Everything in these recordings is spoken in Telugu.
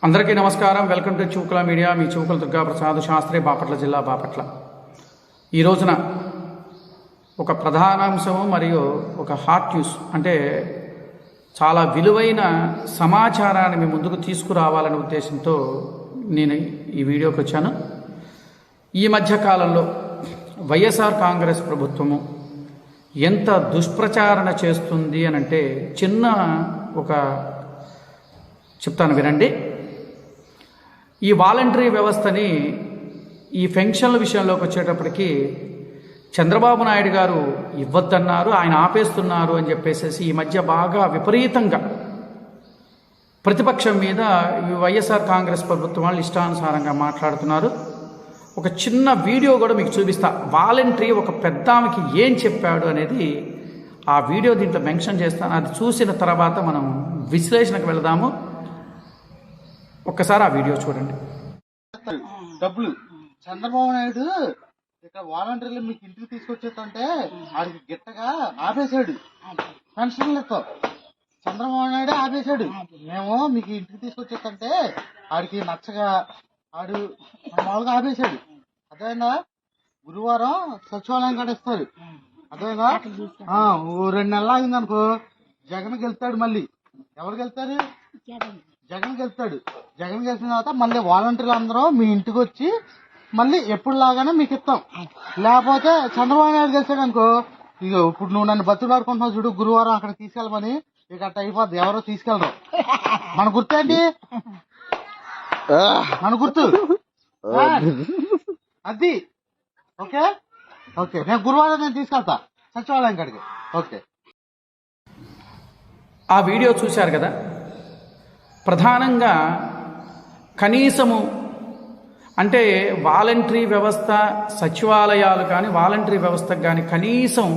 అందరికీ నమస్కారం. Welcome to Chukula media. మీ చూకుల దుర్గాప్రసాద్ శాస్త్రి, బాపట్ల జిల్లా బాపట్ల. ఈ రోజున ఒక ప్రధానాంశము మరియు ఒక హాట్ న్యూస్, అంటే చాలా విలువైన సమాచారాన్ని మీ ముందుకు తీసుకురావాలనే ఉద్దేశంతో నేను ఈ వీడియోకి వచ్చాను. ఈ మధ్యకాలంలో వైఎస్ఆర్ కాంగ్రెస్ ప్రభుత్వము ఎంత దుష్ప్రచారణ చేస్తుంది అని అంటే చిన్న ఒక చెప్తాను వినండి. ఈ వాలంటరీ వ్యవస్థని ఈ పెన్షన్ల విషయంలోకి వచ్చేటప్పటికి చంద్రబాబు నాయుడు గారు ఇవ్వద్దన్నారు, ఆయన ఆపేస్తున్నారు అని చెప్పేసి ఈ మధ్య బాగా విపరీతంగా ప్రతిపక్షం మీద వైఎస్ఆర్ కాంగ్రెస్ ప్రభుత్వం వాళ్ళు ఇష్టానుసారంగా మాట్లాడుతున్నారు. ఒక చిన్న వీడియో కూడా మీకు చూపిస్తా. వాలంటరీ ఒక పెద్ద ఆమెకి ఏం చెప్పాడు అనేది ఆ వీడియో దీంట్లో మెన్షన్ చేస్తాను. అది చూసిన తర్వాత మనం విశ్లేషణకు వెళదాము. ఒక్కసారి ఆ వీడియో చూడండి. డబ్బులు చంద్రబాబు నాయుడు ఇక్కడ వాలంటీర్లు మీకు ఇంటికి తీసుకొచ్చేస్తుంటే ఆడికి గిట్టగా ఆపేశాడు. పెన్షన్లు ఇస్తాం చంద్రబాబు నాయుడు ఆపేశాడు. మేము మీకు ఇంటికి తీసుకొచ్చేస్తుంటే ఆడికి నచ్చగా ఆడు మామూలుగా ఆపేశాడు. అదేనా గురువారం సచివాలయం కాడ ఇస్తారు. అదేనా 2 నెలలు ఆగిందనుకో జగన్ గెలుస్తాడు. మళ్ళీ ఎవరు గెలుస్తారు? జగన్ గెలుస్తాడు. జగన్ గెలిచిన తర్వాత మళ్ళీ వాలంటీర్లు అందరూ మీ ఇంటికి వచ్చి మళ్ళీ ఎప్పుడు లాగానే మీకు ఇస్తాం. లేకపోతే చంద్రబాబు నాయుడు గెలిచాడు అనుకో, ఇక ఇప్పుడు నువ్వు నన్ను బతులాడుకుంటున్నావు చూడు, గురువారం అక్కడ తీసుకెళ్ళమని, ఇక అట్ట అయిపోద్ది. ఎవరో తీసుకెళ్ళరు. మన గుర్తేంటి? మన గుర్తు అది. ఓకే ఓకే, నేను గురువారం నేను తీసుకెళ్తా సచివాలయం కాడికి. ఓకే, ఆ వీడియో చూశారు కదా. ప్రధానంగా కనీసము అంటే వాలంటరీ వ్యవస్థ, సచివాలయాలు కానీ వాలంటరీ వ్యవస్థకు కానీ కనీసం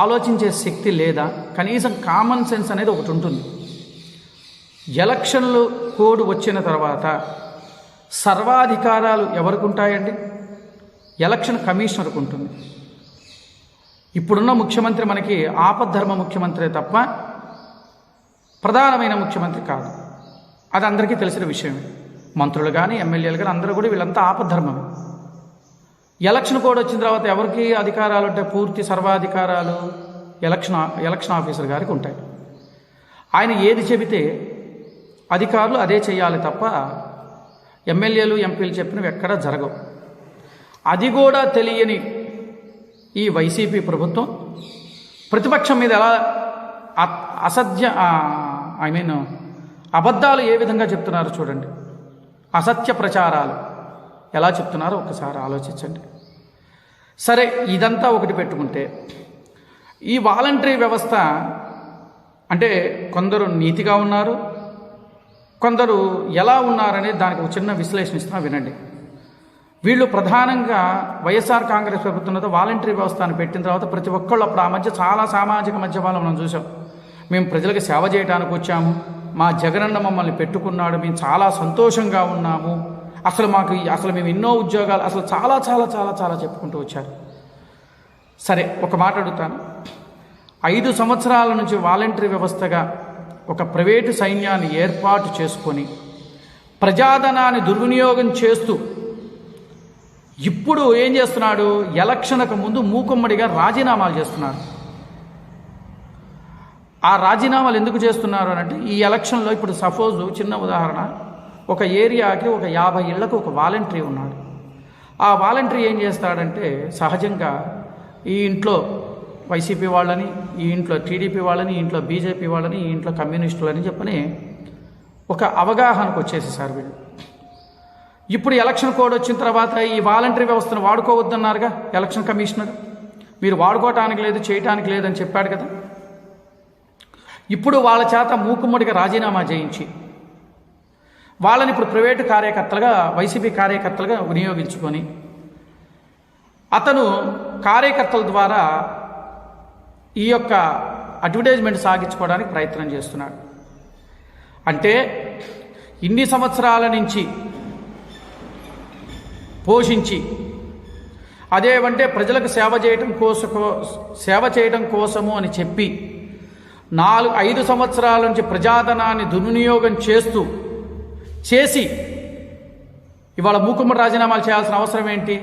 ఆలోచించే శక్తి లేదా? కనీసం కామన్ సెన్స్ అనేది ఒకటి ఉంటుంది. ఎలక్షన్లు కోడ్ వచ్చిన తర్వాత సర్వాధికారాలు ఎవరికి ఉంటాయండి? ఎలక్షన్ కమిషనర్కు ఉంటుంది. ఇప్పుడున్న ముఖ్యమంత్రి మనకి ఆపద్ధర్మ ముఖ్యమంత్రి తప్ప ప్రధానమైన ముఖ్యమంత్రి కాదు. అది అందరికీ తెలిసిన విషయమే. మంత్రులు కానీ ఎమ్మెల్యేలు కానీ అందరూ కూడా వీళ్ళంతా ఆపద్ధర్మమే. ఎలక్షన్ కోడ్ వచ్చిన తర్వాత ఎవరికి అధికారాలు ఉంటాయి? పూర్తి సర్వాధికారాలు ఎలక్షన్ ఆఫీసర్ గారికి ఉంటాయి. ఆయన ఏది చెబితే అధికారులు అదే చేయాలి తప్ప ఎమ్మెల్యేలు ఎంపీలు చెప్పినవి ఎక్కడా జరగవు. అది కూడా తెలియని ఈ వైసీపీ ప్రభుత్వం ప్రతిపక్షం మీద ఎలా అబద్ధాలు ఏ విధంగా చెప్తున్నారో చూడండి. అసత్య ప్రచారాలు ఎలా చెప్తున్నారో ఒకసారి ఆలోచించండి. సరే, ఇదంతా ఒకటి పెట్టుకుంటే ఈ వాలంటరీ వ్యవస్థ అంటే కొందరు నీతిగా ఉన్నారు, కొందరు ఎలా ఉన్నారనేది దానికి ఒక చిన్న విశ్లేషణ ఇస్తున్నా వినండి. వీళ్ళు ప్రధానంగా వైఎస్ఆర్ కాంగ్రెస్ ప్రభుత్వంతో వాలంటరీ వ్యవస్థను పెట్టిన తర్వాత ప్రతి ఒక్కళ్ళు అప్పుడు ఆ మధ్య చాలా సామాజిక మధ్యమాలను మనం చూసాం. మేము ప్రజలకు సేవ చేయడానికి వచ్చాము, మా జగనన్న మమ్మల్ని పెట్టుకున్నాడు, మేము చాలా సంతోషంగా ఉన్నాము, అసలు మేము ఎన్నో ఉద్యోగాలు, అసలు చాలా చాలా చాలా చాలా చెప్పుకుంటూ వచ్చారు. సరే, ఒక మాట అడుగుతాను. 5 సంవత్సరాల నుంచి వాలంటరీ వ్యవస్థగా ఒక ప్రైవేటు సైన్యాన్ని ఏర్పాటు చేసుకొని ప్రజాధనాన్ని దుర్వినియోగం చేస్తూ ఇప్పుడు ఏం చేస్తున్నాడు? ఎలక్షన్కు ముందు మూకుమ్మడిగా రాజీనామాలు చేస్తున్నారు. ఆ రాజీనామాలు ఎందుకు చేస్తున్నారు అని అంటే, ఈ ఎలక్షన్లో ఇప్పుడు సపోజ్ చిన్న ఉదాహరణ, ఒక ఏరియాకి ఒక 50 ఇళ్లకు ఒక వాలంటరీ ఉన్నాడు. ఆ వాలంటరీ ఏం చేస్తాడంటే సహజంగా ఈ ఇంట్లో వైసీపీ వాళ్ళని, ఈ ఇంట్లో టీడీపీ వాళ్ళని, ఈ ఇంట్లో బీజేపీ వాళ్ళని, ఈ ఇంట్లో కమ్యూనిస్టులని చెప్పని ఒక అవగాహనకు వచ్చేసేసారు వీళ్ళు. ఇప్పుడు ఎలక్షన్ కోడ్ వచ్చిన తర్వాత ఈ వాలంటరీ వ్యవస్థను వాడుకోవద్దన్నారుగా ఎలక్షన్ కమిషనర్. మీరు వాడుకోవటానికి లేదు, చేయటానికి లేదని చెప్పాడు కదా. ఇప్పుడు వాళ్ళ చేత మూకుమ్మడిగా రాజీనామా చేయించి వాళ్ళని ఇప్పుడు ప్రైవేటు కార్యకర్తలుగా, వైసీపీ కార్యకర్తలుగా వినియోగించుకొని అతను కార్యకర్తల ద్వారా ఈ యొక్క అడ్వర్టైజ్మెంట్ సాగించుకోవడానికి ప్రయత్నం చేస్తున్నాడు. అంటే ఇన్ని సంవత్సరాల నుంచి పోషించి అదేమంటే ప్రజలకు సేవ చేయడం కోసము అని చెప్పి 5 సంవత్సరాల నుంచి ప్రజాధనాన్ని దుర్వినియోగం చేసి ఇవాళ మూకుమ్మడి రాజీనామాలు చేయాల్సిన అవసరం ఏంటి?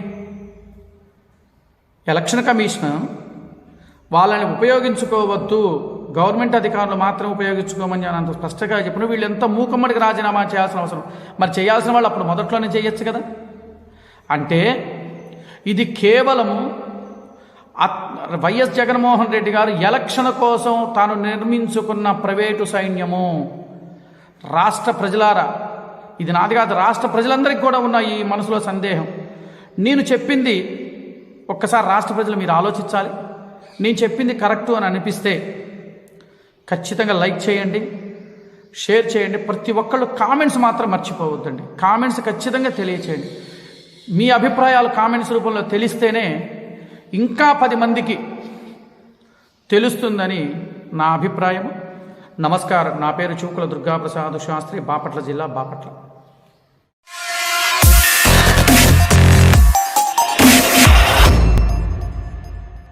ఎలక్షన్ కమిషన్ వాళ్ళని ఉపయోగించుకోవద్దు, గవర్నమెంట్ అధికారులు మాత్రం ఉపయోగించుకోమని అంత స్పష్టంగా చెప్పిన వీళ్ళు ఎంత మూకుమ్మడికి రాజీనామా చేయాల్సిన అవసరం? మరి చేయాల్సిన వాళ్ళు అప్పుడు మొదట్లోనే చేయొచ్చు కదా. అంటే ఇది కేవలము వైఎస్ జగన్మోహన్ రెడ్డి గారు ఎలక్షన్ కోసం తాను నిర్మించుకున్న ప్రైవేటు సైన్యము. రాష్ట్ర ప్రజలారా, ఇది నాది కాదు, రాష్ట్ర ప్రజలందరికీ కూడా ఉన్న ఈ మనసులో సందేహం. నేను చెప్పింది ఒక్కసారి రాష్ట్ర ప్రజలు మీరు ఆలోచించాలి. నేను చెప్పింది కరెక్టు అని అనిపిస్తే ఖచ్చితంగా లైక్ చేయండి, షేర్ చేయండి. ప్రతి ఒక్కళ్ళు కామెంట్స్ మాత్రం మర్చిపోవద్దండి. కామెంట్స్ ఖచ్చితంగా తెలియచేయండి. మీ అభిప్రాయాలు కామెంట్స్ రూపంలో తెలిస్తేనే ఇంకా 10 మందికి తెలుస్తుందని నా అభిప్రాయం. నమస్కారం. నా పేరు చూకుల దుర్గాప్రసాద్ శాస్త్రి, బాపట్ల జిల్లా, బాపట్ల.